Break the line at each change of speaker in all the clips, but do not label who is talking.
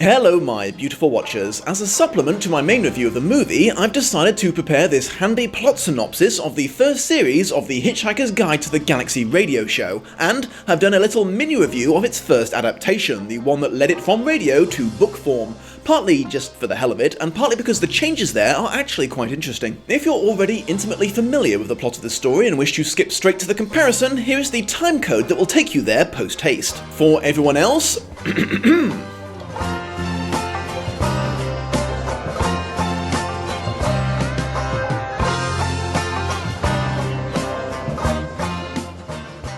Hello my beautiful watchers. As a supplement to my main review of the movie, I've decided to prepare this handy plot synopsis of the first series of the Hitchhiker's Guide to the Galaxy radio show, and have done a little mini review of its first adaptation, the one that led it from radio to book form. Partly just for the hell of it, and partly because the changes there are actually quite interesting. If you're already intimately familiar with the plot of the story and wish to skip straight to the comparison, here is the time code that will take you there post-haste. For everyone else,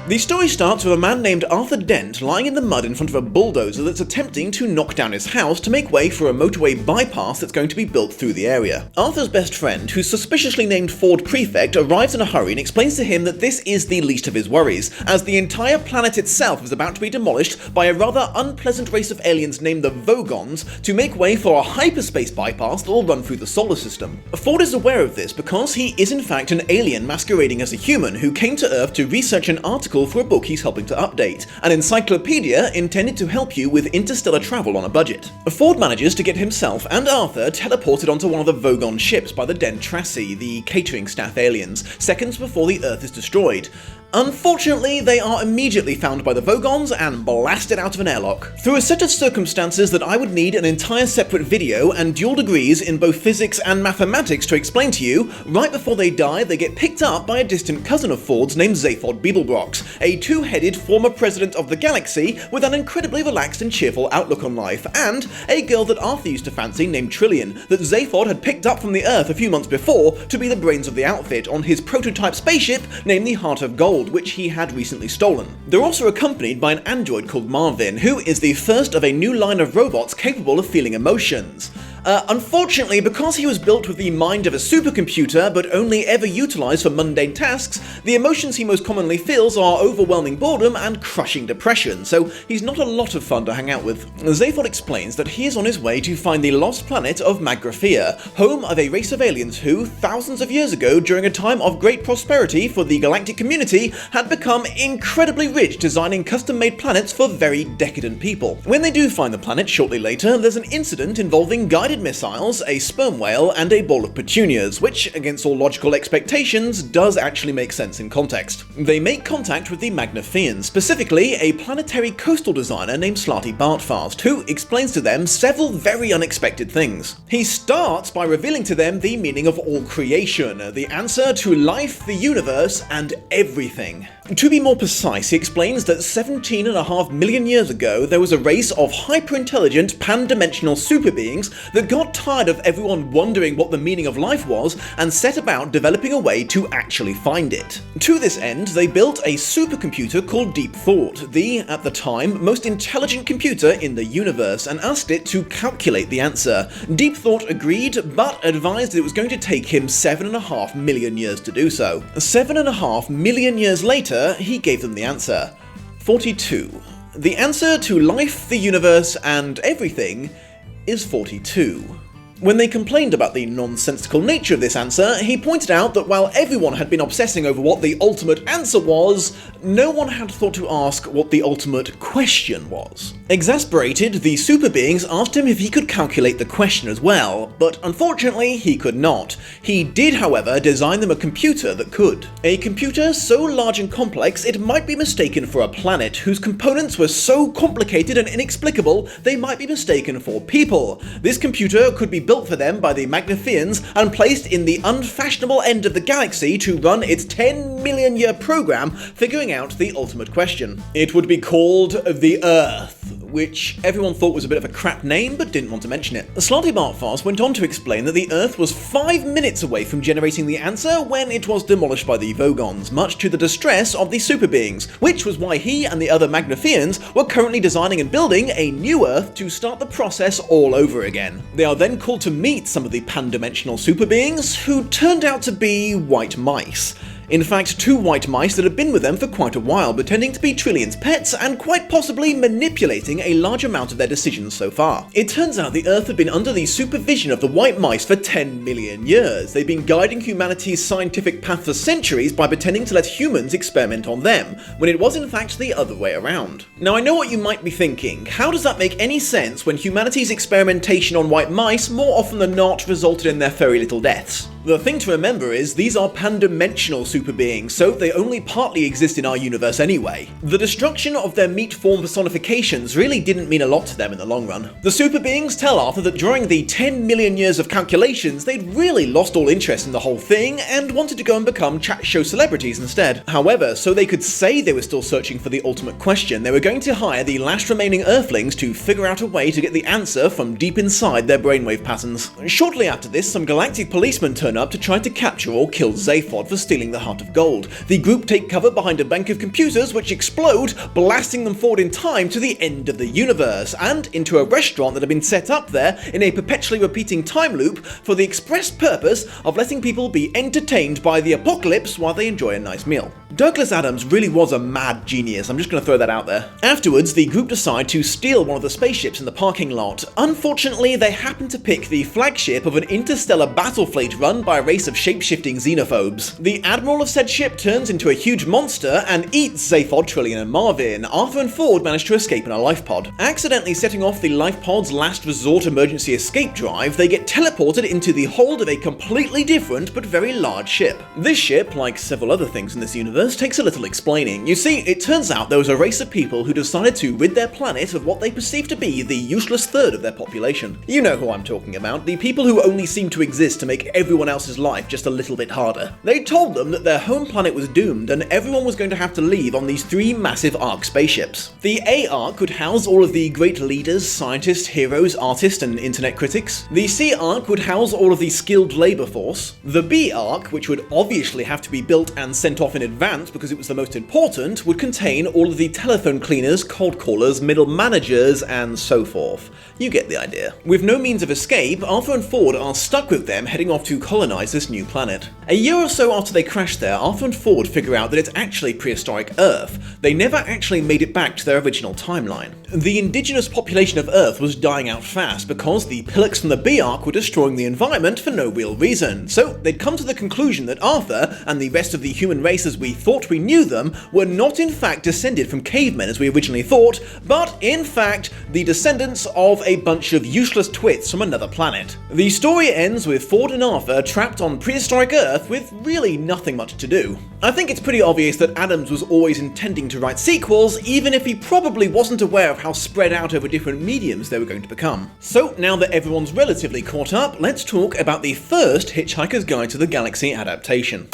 the story starts with a man named Arthur Dent lying in the mud in front of a bulldozer that's attempting to knock down his house to make way for a motorway bypass that's going to be built through the area. Arthur's best friend, who's suspiciously named Ford Prefect, arrives in a hurry and explains to him that this is the least of his worries, as the entire planet itself is about to be demolished by a rather unpleasant race of aliens named the Vogons to make way for a hyperspace bypass that will run through the solar system. Ford is aware of this because he is in fact an alien masquerading as a human who came to Earth to research an article for a book he's helping to update, an encyclopedia intended to help you with interstellar travel on a budget. Ford manages to get himself and Arthur teleported onto one of the Vogon ships by the Dent Tracy, the catering staff aliens, seconds before the Earth is destroyed. Unfortunately, they are immediately found by the Vogons and blasted out of an airlock. Through a set of circumstances that I would need an entire separate video and dual degrees in both physics and mathematics to explain to you, right before they die, they get picked up by a distant cousin of Ford's named Zaphod Beeblebrox, a two-headed former president of the galaxy with an incredibly relaxed and cheerful outlook on life, and a girl that Arthur used to fancy named Trillian, that Zaphod had picked up from the Earth a few months before to be the brains of the outfit on his prototype spaceship named the Heart of Gold, which he had recently stolen. They're also accompanied by an android called Marvin, who is the first of a new line of robots capable of feeling emotions. Unfortunately, because he was built with the mind of a supercomputer but only ever utilized for mundane tasks, the emotions he most commonly feels are overwhelming boredom and crushing depression, so he's not a lot of fun to hang out with. Zaphod explains that he is on his way to find the lost planet of Magraphia, home of a race of aliens who, thousands of years ago, during a time of great prosperity for the galactic community, had become incredibly rich designing custom-made planets for very decadent people. When they do find the planet shortly later, there's an incident involving guided missiles, a sperm whale, and a bowl of petunias, which, against all logical expectations, does actually make sense in context. They make contact with the Magnaphians, specifically a planetary coastal designer named Slarty Bartfast, who explains to them several very unexpected things. He starts by revealing to them the meaning of all creation, the answer to life, the universe, and everything. To be more precise, he explains that 17.5 million years ago, there was a race of hyper-intelligent, pan-dimensional super beings that got tired of everyone wondering what the meaning of life was and set about developing a way to actually find it. To this end, they built a supercomputer called Deep Thought, the, at the time, most intelligent computer in the universe, and asked it to calculate the answer. Deep Thought agreed, but advised it was going to take him 7.5 million years to do so. 7.5 million years later, he gave them the answer. 42. The answer to life, the universe, and everything is 42. When they complained about the nonsensical nature of this answer, he pointed out that while everyone had been obsessing over what the ultimate answer was, no one had thought to ask what the ultimate question was. Exasperated, the super beings asked him if he could calculate the question as well, but unfortunately he could not. He did, however, design them a computer that could. A computer so large and complex it might be mistaken for a planet, whose components were so complicated and inexplicable they might be mistaken for people. This computer could be built for them by the Magnaphians and placed in the unfashionable end of the galaxy to run its 10 million year program figuring out the ultimate question. It would be called the Earth, which everyone thought was a bit of a crap name but didn't want to mention it. Slarty Bartfast went on to explain that the Earth was 5 minutes away from generating the answer when it was demolished by the Vogons, much to the distress of the super beings, which was why he and the other Magnaphians were currently designing and building a new Earth to start the process all over again. They are then called to meet some of the pan-dimensional super beings, who turned out to be white mice. In fact, 2 white mice that had been with them for quite a while, pretending to be Trillian's pets and quite possibly manipulating a large amount of their decisions so far. It turns out the Earth had been under the supervision of the white mice for 10 million years. They'd been guiding humanity's scientific path for centuries by pretending to let humans experiment on them, when it was in fact the other way around. Now, I know what you might be thinking. How does that make any sense when humanity's experimentation on white mice more often than not resulted in their very little deaths? The thing to remember is these are pan-dimensional super beings, so they only partly exist in our universe anyway. The destruction of their meat form personifications really didn't mean a lot to them in the long run. The super beings tell Arthur that during the 10 million years of calculations, they'd really lost all interest in the whole thing and wanted to go and become chat show celebrities instead. However, so they could say they were still searching for the ultimate question, they were going to hire the last remaining Earthlings to figure out a way to get the answer from deep inside their brainwave patterns. Shortly after this, some galactic policemen turn up to try to capture or kill Zaphod for stealing the Heart of Gold. The group take cover behind a bank of computers which explode, blasting them forward in time to the end of the universe, and into a restaurant that had been set up there in a perpetually repeating time loop for the express purpose of letting people be entertained by the apocalypse while they enjoy a nice meal. Douglas Adams really was a mad genius, I'm just going to throw that out there. Afterwards, the group decide to steal one of the spaceships in the parking lot. Unfortunately, they happen to pick the flagship of an interstellar battle fleet run by a race of shape-shifting xenophobes. The admiral of said ship turns into a huge monster and eats Zaphod, Trillian and Marvin. Arthur and Ford manage to escape in a life pod. Accidentally setting off the life pod's last resort emergency escape drive, they get teleported into the hold of a completely different but very large ship. This ship, like several other things in this universe, takes a little explaining. You see, it turns out there was a race of people who decided to rid their planet of what they perceived to be the useless third of their population. You know who I'm talking about, the people who only seem to exist to make everyone else's life just a little bit harder. They told them that their home planet was doomed and everyone was going to have to leave on these 3 massive Ark spaceships. The A Ark would house all of the great leaders, scientists, heroes, artists and internet critics. The C Ark would house all of the skilled labor force. The B Ark, which would obviously have to be built and sent off in advance because it was the most important, would contain all of the telephone cleaners, cold callers, middle managers and so forth. You get the idea. With no means of escape, Arthur and Ford are stuck with them heading off to colonize this new planet. A year or so after they crash there, Arthur and Ford figure out that it's actually prehistoric Earth. They never actually made it back to their original timeline. The indigenous population of Earth was dying out fast because the pillocks from the B Ark were destroying the environment for no real reason. So they'd come to the conclusion that Arthur and the rest of the human race as we thought we knew them were not in fact descended from cavemen as we originally thought, but in fact the descendants of a bunch of useless twits from another planet. The story ends with Ford and Arthur trapped on prehistoric Earth with really nothing much to do. I think it's pretty obvious that Adams was always intending to write sequels, even if he probably wasn't aware of how spread out over different mediums they were going to become. So now that everyone's relatively caught up, let's talk about the first Hitchhiker's Guide to the Galaxy adaptation.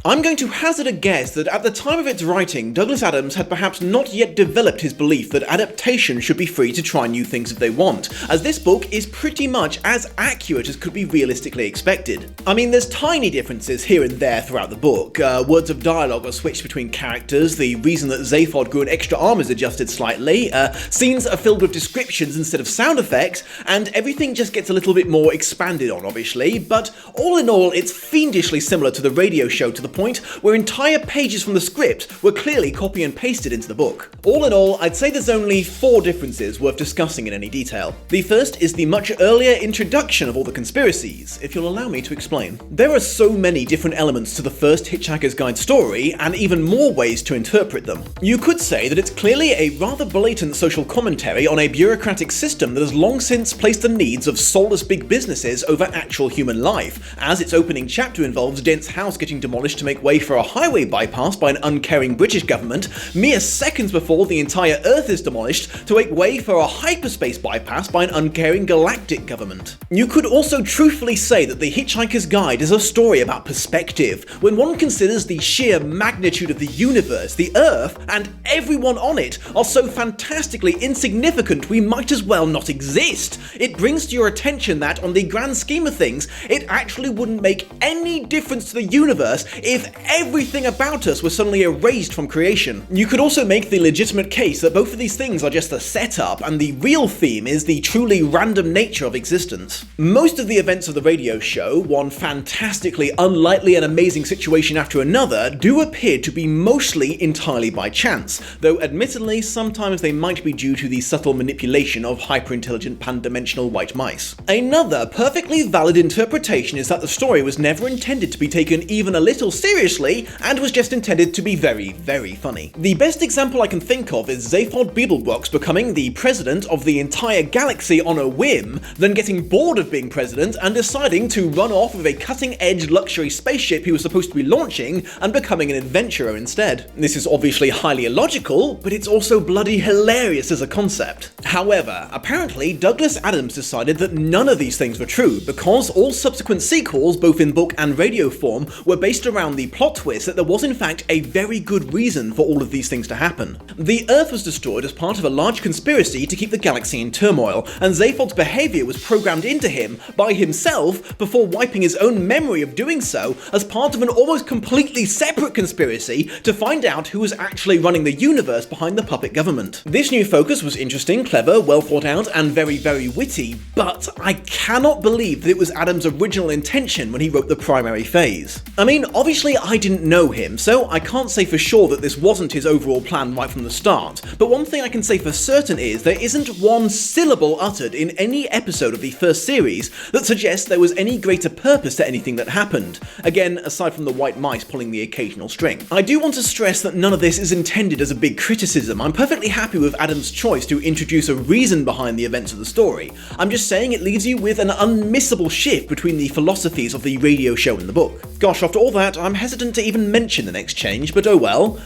I'm going to hazard a guess that at the time of its writing, Douglas Adams had perhaps not yet developed his belief that adaptation should be free to try new things if they want, as this book is pretty much as accurate as could be realistically expected. I mean, there's tiny differences here and there throughout the book. Words of dialogue are switched between characters, the reason that Zaphod grew an extra arm is adjusted slightly, scenes are filled with descriptions instead of sound effects, and everything just gets a little bit more expanded on, obviously, but all in all, it's fiendishly similar to the radio show to the point where entire pages from the script were clearly copy and pasted into the book. All in all, I'd say there's only 4 differences worth discussing in any detail. The first is the much earlier introduction of all the conspiracies, if you'll allow me to explain. There are so many different elements to the first Hitchhiker's Guide story, and even more ways to interpret them. You could say that it's clearly a rather blatant social commentary on a bureaucratic system that has long since placed the needs of soulless big businesses over actual human life, as its opening chapter involves Dent's house getting demolished to make way for a highway bypass by an uncaring British government, mere seconds before the entire Earth is demolished to make way for a hyperspace bypass by an uncaring galactic government. You could also truthfully say that The Hitchhiker's Guide is a story about perspective, when one considers the sheer magnitude of the universe, the Earth, and everyone on it are so fantastically insignificant we might as well not exist. It brings to your attention that, on the grand scheme of things, it actually wouldn't make any difference to the universe if everything about us was suddenly erased from creation? You could also make the legitimate case that both of these things are just a setup, and the real theme is the truly random nature of existence. Most of the events of the radio show, one fantastically unlikely and amazing situation after another, do appear to be mostly entirely by chance, though admittedly sometimes they might be due to the subtle manipulation of hyper-intelligent pan-dimensional white mice. Another perfectly valid interpretation is that the story was never intended to be taken even a little seriously, and was just intended to be very, very funny. The best example I can think of is Zaphod Beeblebrox becoming the president of the entire galaxy on a whim, then getting bored of being president and deciding to run off with a cutting-edge luxury spaceship he was supposed to be launching and becoming an adventurer instead. This is obviously highly illogical, but it's also bloody hilarious as a concept. However, apparently Douglas Adams decided that none of these things were true, because all subsequent sequels, both in book and radio form, were based around the plot twist that there was in fact a very good reason for all of these things to happen. The Earth was destroyed as part of a large conspiracy to keep the galaxy in turmoil, and Zaphod's behaviour was programmed into him by himself before wiping his own memory of doing so as part of an almost completely separate conspiracy to find out who was actually running the universe behind the puppet government. This new focus was interesting, clever, well thought out, and very, very witty, but I cannot believe that it was Adams' original intention when he wrote the primary phase. I mean, obviously I didn't know him, so I can't say for sure that this wasn't his overall plan right from the start, but one thing I can say for certain is there isn't one syllable uttered in any episode of the first series that suggests there was any greater purpose to anything that happened, again, aside from the white mice pulling the occasional string. I do want to stress that none of this is intended as a big criticism. I'm perfectly happy with Adams' choice to introduce a reason behind the events of the story. I'm just saying it leaves you with an unmissable shift between the philosophies of the radio show and the book. Gosh, after all that, I'm hesitant to even mention the next change, but oh well.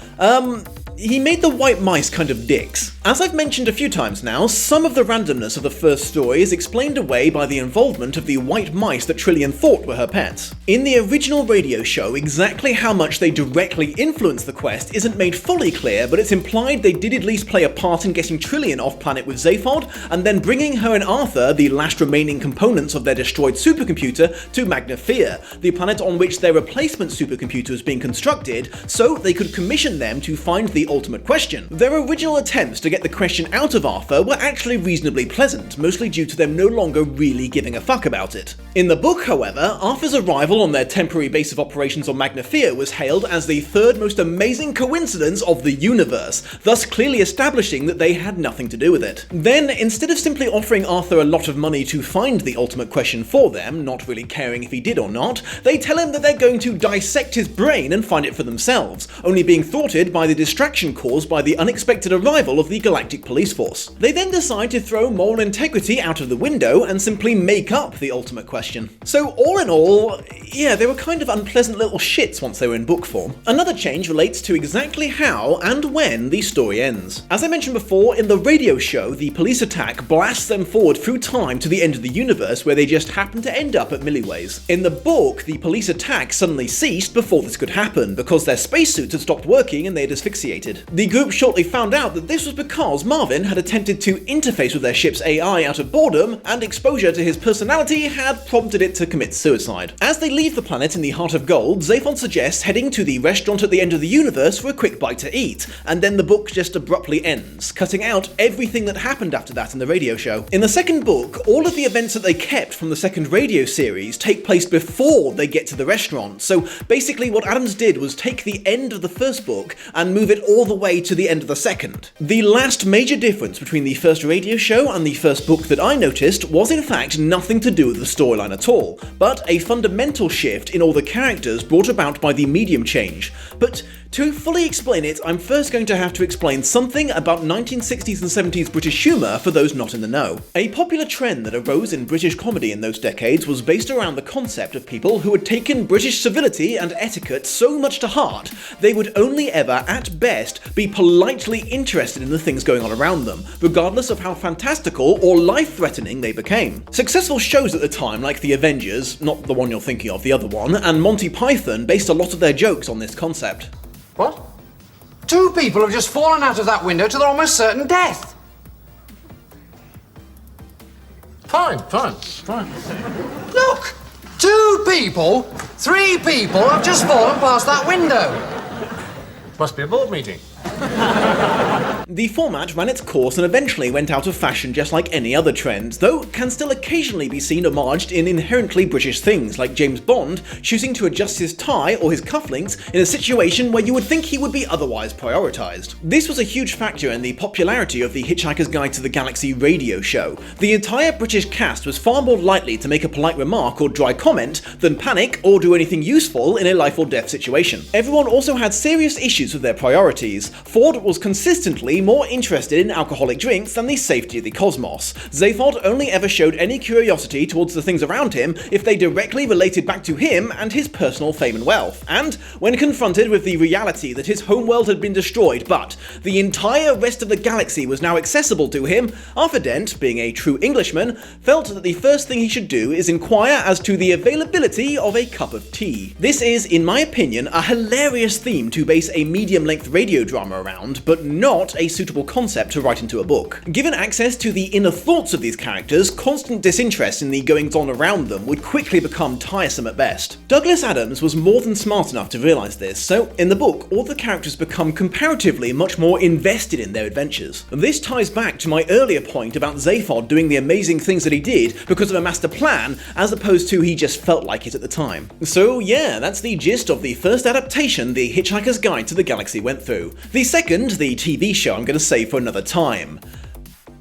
He made the white mice kind of dicks. As I've mentioned a few times now, some of the randomness of the first story is explained away by the involvement of the white mice that Trillian thought were her pets. In the original radio show, exactly how much they directly influenced the quest isn't made fully clear, but it's implied they did at least play a part in getting Trillian off planet with Zaphod, and then bringing her and Arthur, the last remaining components of their destroyed supercomputer, to Magnaphia, the planet on which their replacement supercomputer was being constructed, so they could commission them to find the ultimate question. Their original attempts to get the question out of Arthur were actually reasonably pleasant, mostly due to them no longer really giving a fuck about it. In the book, however, Arthur's arrival on their temporary base of operations on Magnaphia was hailed as the third most amazing coincidence of the universe, thus clearly establishing that they had nothing to do with it. Then, instead of simply offering Arthur a lot of money to find the ultimate question for them, not really caring if he did or not, they tell him that they're going to dissect his brain and find it for themselves, only being thwarted by the distraction caused by the unexpected arrival of the Galactic Police Force. They then decide to throw moral integrity out of the window and simply make up the ultimate question. So all in all, yeah, they were kind of unpleasant little shits once they were in book form. Another change relates to exactly how and when the story ends. As I mentioned before, in the radio show, the police attack blasts them forward through time to the end of the universe where they just happen to end up at Milliways. In the book, the police attack suddenly ceased before this could happen because their spacesuits had stopped working and they had asphyxiated. The group shortly found out that this was because Marvin had attempted to interface with their ship's AI out of boredom, and exposure to his personality had prompted it to commit suicide. As they leave the planet in the heart of gold, Zaphod suggests heading to the restaurant at the end of the universe for a quick bite to eat, and then the book just abruptly ends, cutting out everything that happened after that in the radio show. In the second book, all of the events that they kept from the second radio series take place before they get to the restaurant, so basically what Adams did was take the end of the first book and move it all the way to the end of the second. The last major difference between the first radio show and the first book that I noticed was in fact nothing to do with the storyline at all, but a fundamental shift in all the characters brought about by the medium change. But to fully explain it, I'm first going to have to explain something about 1960s and 70s British humour for those not in the know. A popular trend that arose in British comedy in those decades was based around the concept of people who had taken British civility and etiquette so much to heart, they would only ever, at best, be politely interested in the things going on around them, regardless of how fantastical or life-threatening they became. Successful shows at the time, like The Avengers, not the one you're thinking of, the other one, and Monty Python based a lot of their jokes on this concept.
What? 2 people have just fallen out of that window to their almost certain death.
Fine.
Look! 2 people, 3 people have just fallen past that window.
Must be a board meeting.
The format ran its course and eventually went out of fashion just like any other trend, though can still occasionally be seen homaged in inherently British things, like James Bond choosing to adjust his tie or his cufflinks in a situation where you would think he would be otherwise prioritised. This was a huge factor in the popularity of the Hitchhiker's Guide to the Galaxy radio show. The entire British cast was far more likely to make a polite remark or dry comment than panic or do anything useful in a life or death situation. Everyone also had serious issues with their priorities. Ford was consistently more interested in alcoholic drinks than the safety of the cosmos. Zaphod only ever showed any curiosity towards the things around him if they directly related back to him and his personal fame and wealth. And when confronted with the reality that his homeworld had been destroyed, but the entire rest of the galaxy was now accessible to him, Arthur Dent, being a true Englishman, felt that the first thing he should do is inquire as to the availability of a cup of tea. This is, in my opinion, a hilarious theme to base a medium-length radio drama around, but not a suitable concept to write into a book. Given access to the inner thoughts of these characters, constant disinterest in the goings-on around them would quickly become tiresome at best. Douglas Adams was more than smart enough to realise this, so in the book, all the characters become comparatively much more invested in their adventures. This ties back to my earlier point about Zaphod doing the amazing things that he did because of a master plan, as opposed to he just felt like it at the time. So yeah, that's the gist of the first adaptation the Hitchhiker's Guide to the Galaxy went through. The second, the TV show, I'm going to save for another time.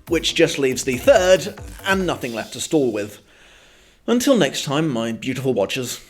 Which just leaves the third, and nothing left to stall with. Until next time, my beautiful watchers.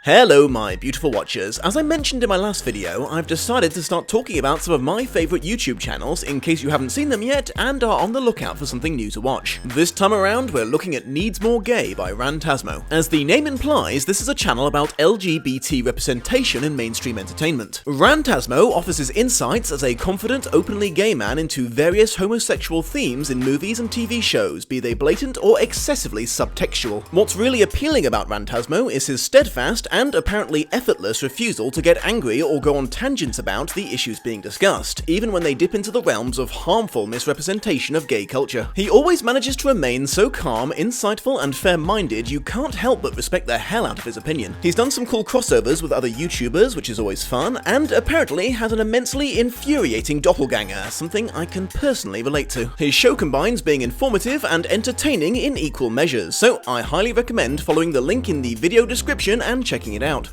Hello my beautiful watchers. As I mentioned in my last video, I've decided to start talking about some of my favourite YouTube channels in case you haven't seen them yet and are on the lookout for something new to watch. This time around we're looking at Needs More Gay by Rantasmo. As the name implies, this is a channel about LGBT representation in mainstream entertainment. Rantasmo offers his insights as a confident, openly gay man into various homosexual themes in movies and TV shows, be they blatant or excessively subtextual. What's really appealing about Rantasmo is his steadfast and apparently effortless refusal to get angry or go on tangents about the issues being discussed, even when they dip into the realms of harmful misrepresentation of gay culture. He always manages to remain so calm, insightful, and fair-minded you can't help but respect the hell out of his opinion. He's done some cool crossovers with other YouTubers, which is always fun, and apparently has an immensely infuriating doppelganger, something I can personally relate to. His show combines being informative and entertaining in equal measures, so I highly recommend following the link in the video description and checking it out.